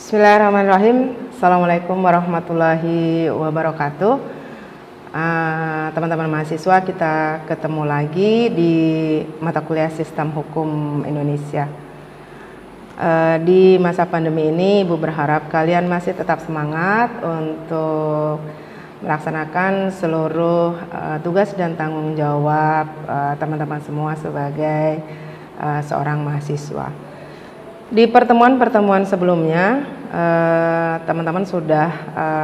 Bismillahirrahmanirrahim. Assalamualaikum warahmatullahi wabarakatuh. Teman-teman mahasiswa, kita ketemu lagi di mata kuliah Sistem Hukum Indonesia. Di masa pandemi ini, Ibu berharap kalian masih tetap semangat untuk melaksanakan seluruh tugas dan tanggung jawab teman-teman semua sebagai seorang mahasiswa. Di pertemuan-pertemuan sebelumnya, teman-teman sudah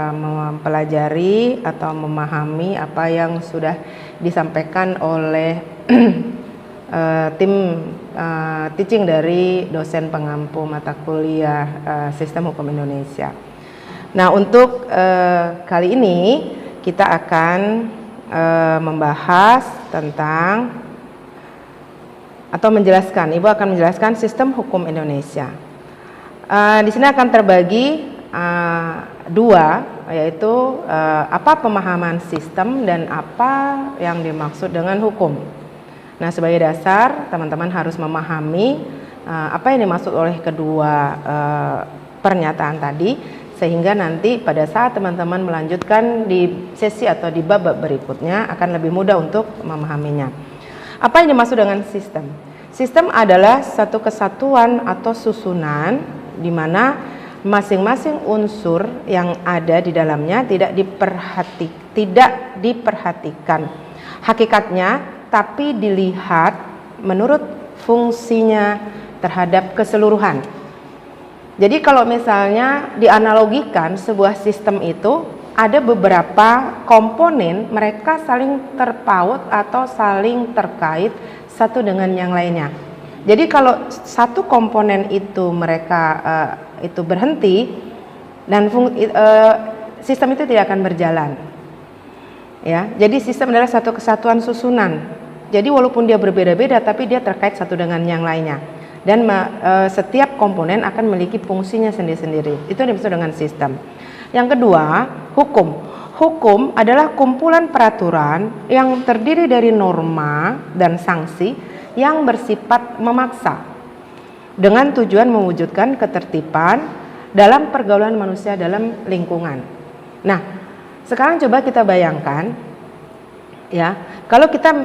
mempelajari atau memahami apa yang sudah disampaikan oleh tim teaching dari dosen pengampu mata kuliah Sistem Hukum Indonesia. Nah, untuk kali ini kita akan membahas tentang atau menjelaskan, Ibu akan menjelaskan Sistem Hukum Indonesia. Di sini akan terbagi dua, yaitu apa pemahaman sistem dan apa yang dimaksud dengan hukum. Nah, sebagai dasar teman-teman harus memahami apa yang dimaksud oleh kedua pernyataan tadi, sehingga nanti pada saat teman-teman melanjutkan di sesi atau di bab berikutnya akan lebih mudah untuk memahaminya. Apa yang dimaksud dengan sistem? Sistem adalah satu kesatuan atau susunan di mana masing-masing unsur yang ada di dalamnya tidak diperhatikan hakikatnya, tapi dilihat menurut fungsinya terhadap keseluruhan. Jadi kalau misalnya dianalogikan sebuah sistem itu ada beberapa komponen, mereka saling terpaut atau saling terkait satu dengan yang lainnya. Jadi kalau satu komponen itu mereka itu berhenti dan sistem itu tidak akan berjalan. Ya, jadi sistem adalah satu kesatuan susunan. Jadi walaupun dia berbeda-beda, tapi dia terkait satu dengan yang lainnya. Dan setiap komponen akan memiliki fungsinya sendiri-sendiri. Itu yang dimaksud dengan sistem. Yang kedua, hukum. Hukum adalah kumpulan peraturan yang terdiri dari norma dan sanksi yang bersifat memaksa dengan tujuan mewujudkan ketertiban dalam pergaulan manusia dalam lingkungan. Nah, sekarang coba kita bayangkan ya, kalau kita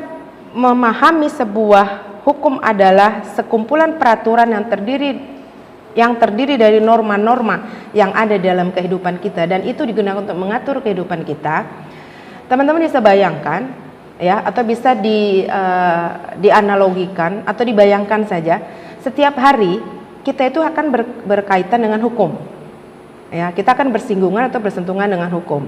memahami sebuah hukum adalah sekumpulan peraturan yang terdiri dari norma-norma yang ada dalam kehidupan kita, dan itu digunakan untuk mengatur kehidupan kita. Teman-teman bisa bayangkan ya, atau bisa dianalogikan atau dibayangkan saja, setiap hari kita itu akan berkaitan dengan hukum. Ya, kita akan bersinggungan atau bersentuhan dengan hukum.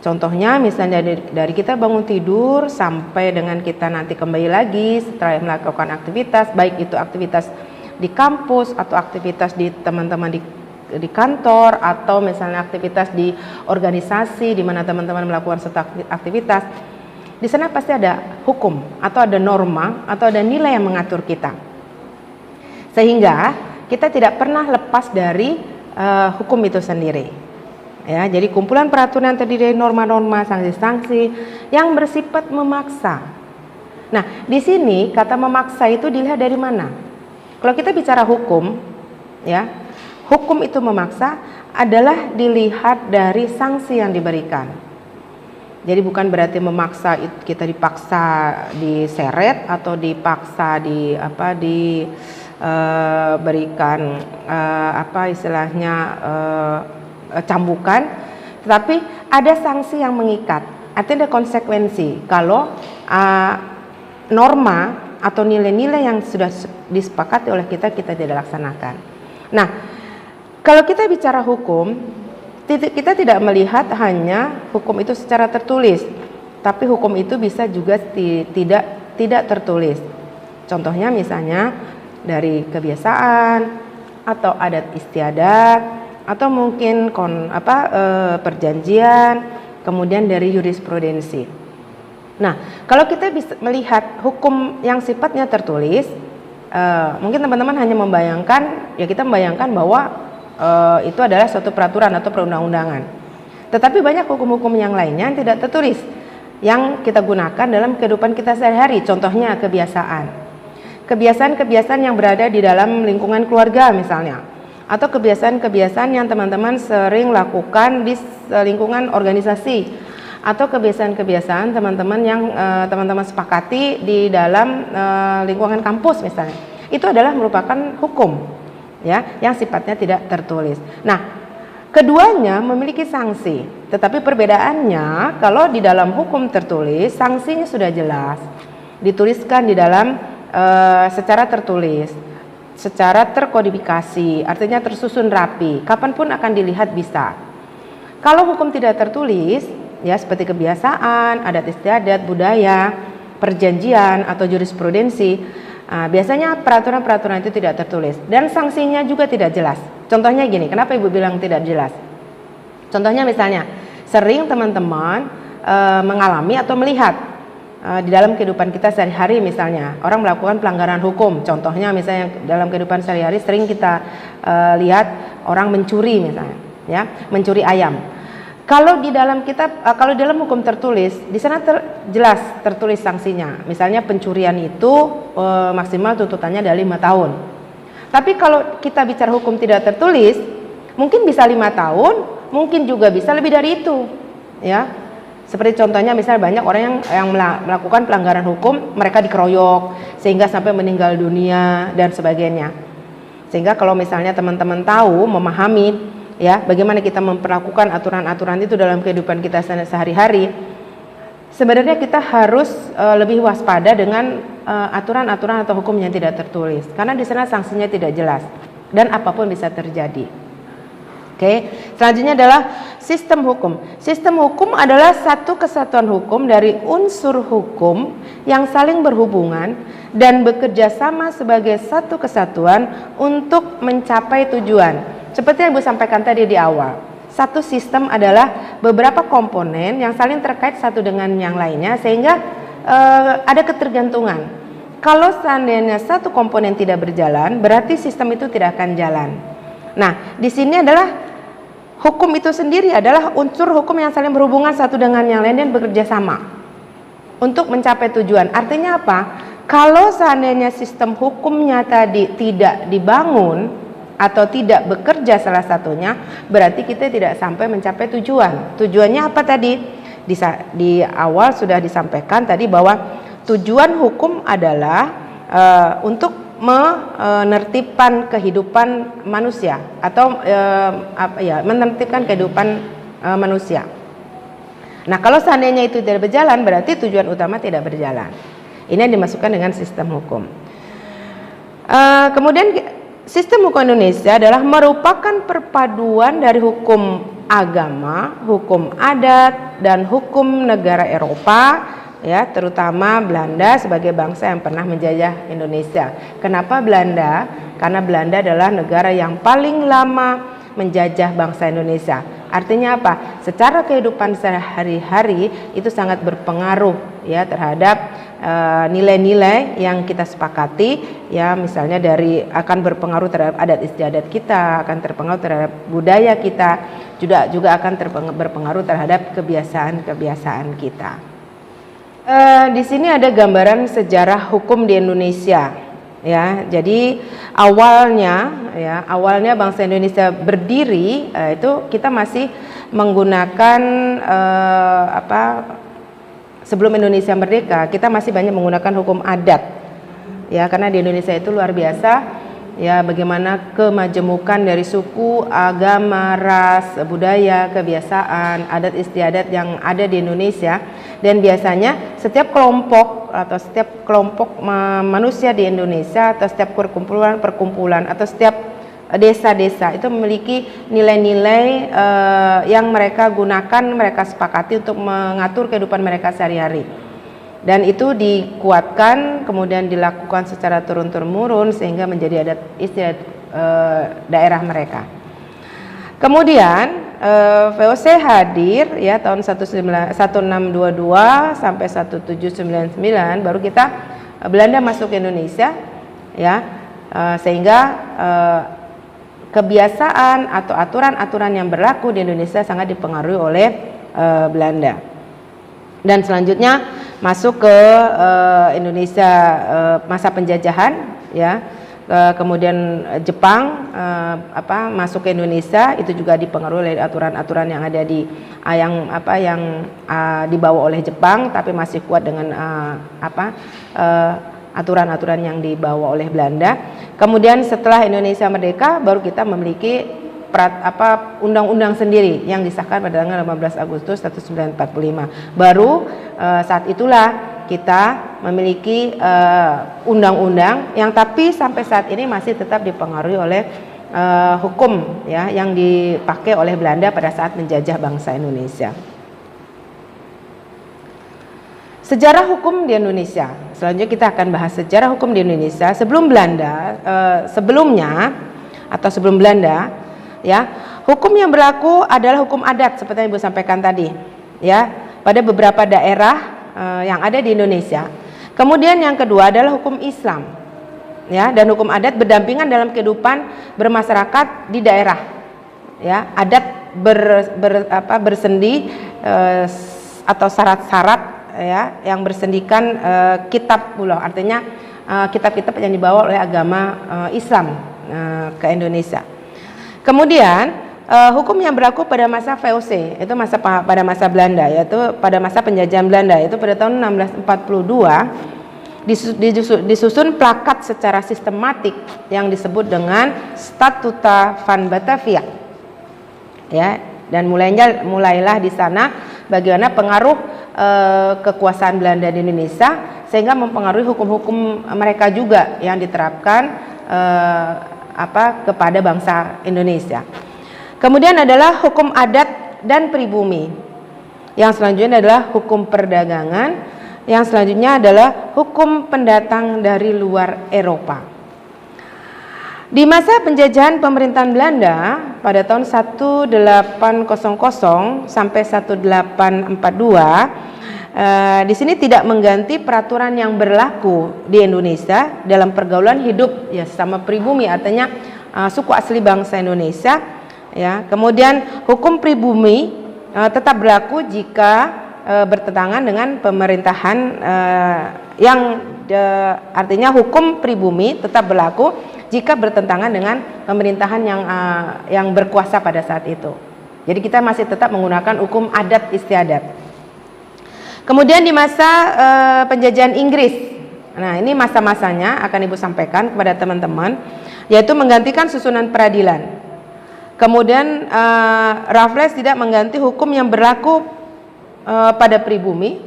Contohnya misalnya dari kita bangun tidur sampai dengan kita nanti kembali lagi setelah melakukan aktivitas, baik itu aktivitas di kampus atau aktivitas di teman-teman di kantor, atau misalnya aktivitas di organisasi di mana teman-teman melakukan suatu aktivitas. Di sana pasti ada hukum atau ada norma atau ada nilai yang mengatur kita. Sehingga kita tidak pernah lepas dari hukum itu sendiri. Ya, jadi kumpulan peraturan yang terdiri dari norma-norma, sanksi-sanksi yang bersifat memaksa. Nah, di sini kata memaksa itu dilihat dari mana? Kalau kita bicara hukum, ya, hukum itu memaksa adalah dilihat dari sanksi yang diberikan. Jadi bukan berarti memaksa kita dipaksa diseret atau dipaksa berikan cambukan, tetapi ada sanksi yang mengikat. Artinya ada konsekuensi kalau norma atau nilai-nilai yang sudah disepakati oleh kita tidak laksanakan. Nah, kalau kita bicara hukum, kita tidak melihat hanya hukum itu secara tertulis, tapi hukum itu bisa juga tidak tertulis. Contohnya misalnya dari kebiasaan atau adat istiadat, atau mungkin perjanjian, kemudian dari jurisprudensi. Nah, kalau kita bisa melihat hukum yang sifatnya tertulis, mungkin teman-teman hanya membayangkan, ya kita membayangkan bahwa itu adalah suatu peraturan atau perundang-undangan. Tetapi banyak hukum-hukum yang lainnya yang tidak tertulis, yang kita gunakan dalam kehidupan kita sehari-hari. Contohnya kebiasaan. Kebiasaan-kebiasaan yang berada di dalam lingkungan keluarga misalnya, atau kebiasaan-kebiasaan yang teman-teman sering lakukan di lingkungan organisasi, atau kebiasaan-kebiasaan teman-teman yang teman-teman sepakati di dalam lingkungan kampus misalnya. Itu adalah merupakan hukum, ya, yang sifatnya tidak tertulis. Nah, keduanya memiliki sanksi, tetapi perbedaannya kalau di dalam hukum tertulis sanksinya sudah jelas, dituliskan di dalam secara tertulis, secara terkodifikasi, artinya tersusun rapi, kapanpun akan dilihat bisa. Kalau hukum tidak tertulis, ya seperti kebiasaan, adat istiadat, budaya, perjanjian atau jurisprudensi, biasanya peraturan-peraturan itu tidak tertulis dan sanksinya juga tidak jelas. Contohnya gini, kenapa Ibu bilang tidak jelas? Contohnya misalnya, sering teman-teman mengalami atau melihat di dalam kehidupan kita sehari-hari, misalnya orang melakukan pelanggaran hukum. Contohnya misalnya dalam kehidupan sehari-hari sering kita lihat orang mencuri misalnya, ya, mencuri ayam. Kalau di dalam kitab, kalau di dalam hukum tertulis, di sana jelas tertulis sanksinya. Misalnya pencurian itu maksimal tuntutannya dari 5 tahun. Tapi kalau kita bicara hukum tidak tertulis, mungkin bisa 5 tahun, mungkin juga bisa lebih dari itu, ya. Seperti contohnya misalnya banyak orang yang melakukan pelanggaran hukum, mereka dikeroyok sehingga sampai meninggal dunia dan sebagainya. Sehingga kalau misalnya teman-teman tahu, memahami, ya, bagaimana kita memperlakukan aturan-aturan itu dalam kehidupan kita sehari-hari, sebenarnya kita harus lebih waspada dengan aturan-aturan atau hukum yang tidak tertulis, karena di sana sanksinya tidak jelas dan apapun bisa terjadi. Oke, selanjutnya adalah sistem hukum. Sistem hukum adalah satu kesatuan hukum dari unsur hukum yang saling berhubungan dan bekerja sama sebagai satu kesatuan untuk mencapai tujuan. Seperti yang Ibu sampaikan tadi di awal, satu sistem adalah beberapa komponen yang saling terkait satu dengan yang lainnya sehingga ada ketergantungan. Kalau seandainya satu komponen tidak berjalan, berarti sistem itu tidak akan jalan. Nah, di sini adalah hukum itu sendiri adalah unsur hukum yang saling berhubungan satu dengan yang lain dan bekerja sama untuk mencapai tujuan. Artinya apa? Kalau seandainya sistem hukumnya tadi tidak dibangun atau tidak bekerja salah satunya, berarti kita tidak sampai mencapai tujuan. Tujuannya apa tadi? Di awal sudah disampaikan tadi bahwa tujuan hukum adalah untuk menertibkan kehidupan manusia atau menertibkan kehidupan manusia. Nah, kalau seandainya itu tidak berjalan, berarti tujuan utama tidak berjalan. Ini yang dimasukkan dengan sistem hukum. Kemudian sistem hukum Indonesia adalah merupakan perpaduan dari hukum agama, hukum adat, dan hukum negara Eropa, ya, terutama Belanda sebagai bangsa yang pernah menjajah Indonesia. Kenapa Belanda? Karena Belanda adalah negara yang paling lama menjajah bangsa Indonesia. Artinya apa? Secara kehidupan sehari-hari itu sangat berpengaruh, ya, terhadap nilai-nilai yang kita sepakati, ya, misalnya dari akan berpengaruh terhadap adat istiadat kita, akan terpengaruh terhadap budaya kita, juga akan berpengaruh terhadap kebiasaan-kebiasaan kita. Di sini ada gambaran sejarah hukum di Indonesia, ya. Jadi awalnya bangsa Indonesia berdiri itu kita masih menggunakan sebelum Indonesia merdeka kita masih banyak menggunakan hukum adat, ya, karena di Indonesia itu luar biasa, ya, bagaimana kemajemukan dari suku, agama, ras, budaya, kebiasaan, adat istiadat yang ada di Indonesia. Dan biasanya setiap kelompok atau setiap kelompok manusia di Indonesia atau setiap perkumpulan atau setiap desa-desa itu memiliki nilai-nilai yang mereka gunakan, mereka sepakati untuk mengatur kehidupan mereka sehari-hari. Dan itu dikuatkan, kemudian dilakukan secara turun-temurun sehingga menjadi adat istiadat daerah mereka. Kemudian VOC hadir, ya, tahun 1622 sampai 1799, baru kita Belanda masuk ke Indonesia, ya, sehingga kebiasaan atau aturan-aturan yang berlaku di Indonesia sangat dipengaruhi oleh Belanda. Dan selanjutnya masuk ke Indonesia masa penjajahan, ya. kemudian Jepang masuk ke Indonesia, itu juga dipengaruhi oleh aturan-aturan yang ada di yang dibawa oleh Jepang, tapi masih kuat dengan aturan-aturan yang dibawa oleh Belanda. Kemudian setelah Indonesia merdeka, baru kita memiliki undang-undang sendiri yang disahkan pada tanggal 15 Agustus 1945. Baru saat itulah kita memiliki undang-undang yang tapi sampai saat ini masih tetap dipengaruhi oleh hukum ya yang dipakai oleh Belanda pada saat menjajah bangsa Indonesia. Sejarah hukum di Indonesia. Selanjutnya kita akan bahas sejarah hukum di Indonesia sebelum Belanda, sebelum Belanda, ya. Hukum yang berlaku adalah hukum adat seperti yang Ibu sampaikan tadi, ya, pada beberapa daerah yang ada di Indonesia. Kemudian yang kedua adalah hukum Islam, ya, dan hukum adat berdampingan dalam kehidupan bermasyarakat di daerah, ya. Adat bersendi atau syarat-syarat, ya, yang bersendikan kitab pula, artinya kitab-kitab yang dibawa oleh agama Islam ke Indonesia. Kemudian hukum yang berlaku pada masa VOC, itu pada masa Belanda, yaitu pada masa penjajahan Belanda, yaitu pada tahun 1642 disusun plakat secara sistematik yang disebut dengan Statuta van Batavia, ya, dan mulailah di sana bagaimana pengaruh kekuasaan Belanda di Indonesia sehingga mempengaruhi hukum-hukum mereka juga yang diterapkan kepada bangsa Indonesia. Kemudian adalah hukum adat dan pribumi. Yang selanjutnya adalah hukum perdagangan. Yang selanjutnya adalah hukum pendatang dari luar Eropa. Di masa penjajahan pemerintahan Belanda pada tahun 1800 sampai 1842, di sini tidak mengganti peraturan yang berlaku di Indonesia dalam pergaulan hidup ya sama pribumi, artinya suku asli bangsa Indonesia. Ya, kemudian hukum pribumi tetap berlaku jika bertentangan dengan pemerintahan artinya hukum pribumi tetap berlaku jika bertentangan dengan pemerintahan yang berkuasa pada saat itu. Jadi kita masih tetap menggunakan hukum adat istiadat. Kemudian di masa penjajahan Inggris, nah ini masa-masanya akan Ibu sampaikan kepada teman-teman, yaitu menggantikan susunan peradilan. Kemudian Raffles tidak mengganti hukum yang berlaku pada pribumi,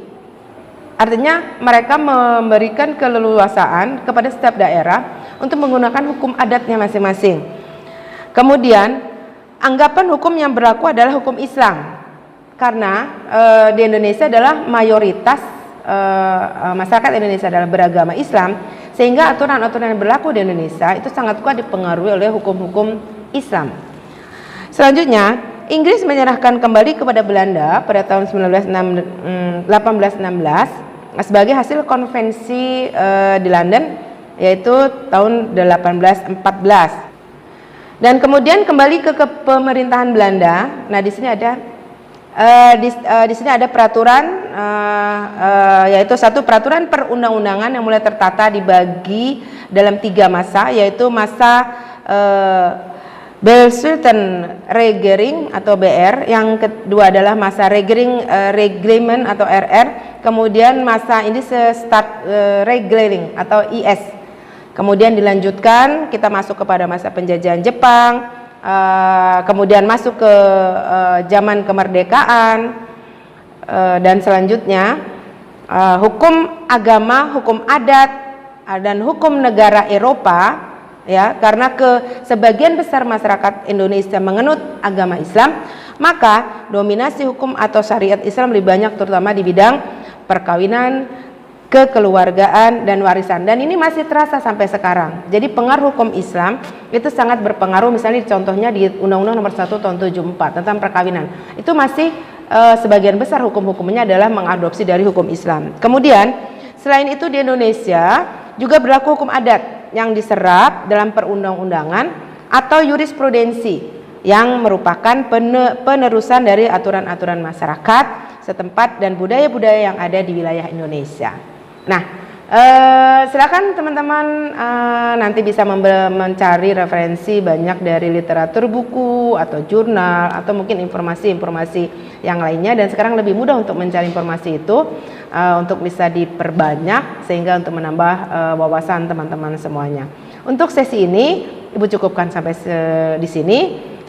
artinya mereka memberikan keleluasaan kepada setiap daerah untuk menggunakan hukum adatnya masing-masing. Kemudian anggapan hukum yang berlaku adalah hukum Islam, karena di Indonesia adalah mayoritas masyarakat Indonesia adalah beragama Islam, sehingga aturan-aturan yang berlaku di Indonesia itu sangat kuat dipengaruhi oleh hukum-hukum Islam. Selanjutnya, Inggris menyerahkan kembali kepada Belanda pada tahun 1816 sebagai hasil konvensi di London, yaitu tahun 1814. Dan kemudian kembali ke pemerintahan Belanda. Nah, di sini ada peraturan, yaitu satu peraturan perundang-undangan yang mulai tertata dibagi dalam 3 masa, yaitu masa Bestuurlijke Regering atau BR, yang kedua adalah masa Reglement atau RR, kemudian masa Staatregering atau IS. Kemudian dilanjutkan kita masuk kepada masa penjajahan Jepang, kemudian masuk ke zaman kemerdekaan, dan selanjutnya hukum agama, hukum adat, dan hukum negara Eropa. Ya, karena sebagian besar masyarakat Indonesia menganut agama Islam, maka dominasi hukum atau syariat Islam lebih banyak terutama di bidang perkawinan, kekeluargaan, dan warisan. Dan ini masih terasa sampai sekarang. Jadi pengaruh hukum Islam itu sangat berpengaruh, misalnya contohnya di Undang-Undang Nomor 1 Tahun 74 tentang perkawinan. Itu masih sebagian besar hukum-hukumnya adalah mengadopsi dari hukum Islam. Kemudian selain itu di Indonesia juga berlaku hukum adat yang diserap dalam perundang-undangan atau jurisprudensi yang merupakan penerusan dari aturan-aturan masyarakat setempat dan budaya-budaya yang ada di wilayah Indonesia. Nah, Silakan teman-teman nanti bisa mencari referensi banyak dari literatur buku atau jurnal atau mungkin informasi-informasi yang lainnya, dan sekarang lebih mudah untuk mencari informasi itu untuk bisa diperbanyak sehingga untuk menambah wawasan teman-teman semuanya. Untuk sesi ini Ibu cukupkan sampai di sini.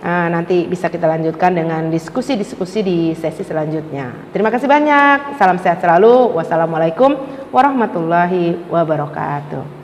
Nanti bisa kita lanjutkan dengan diskusi-diskusi di sesi selanjutnya. Terima kasih banyak. Salam sehat selalu. Wassalamualaikum warahmatullahi wabarakatuh.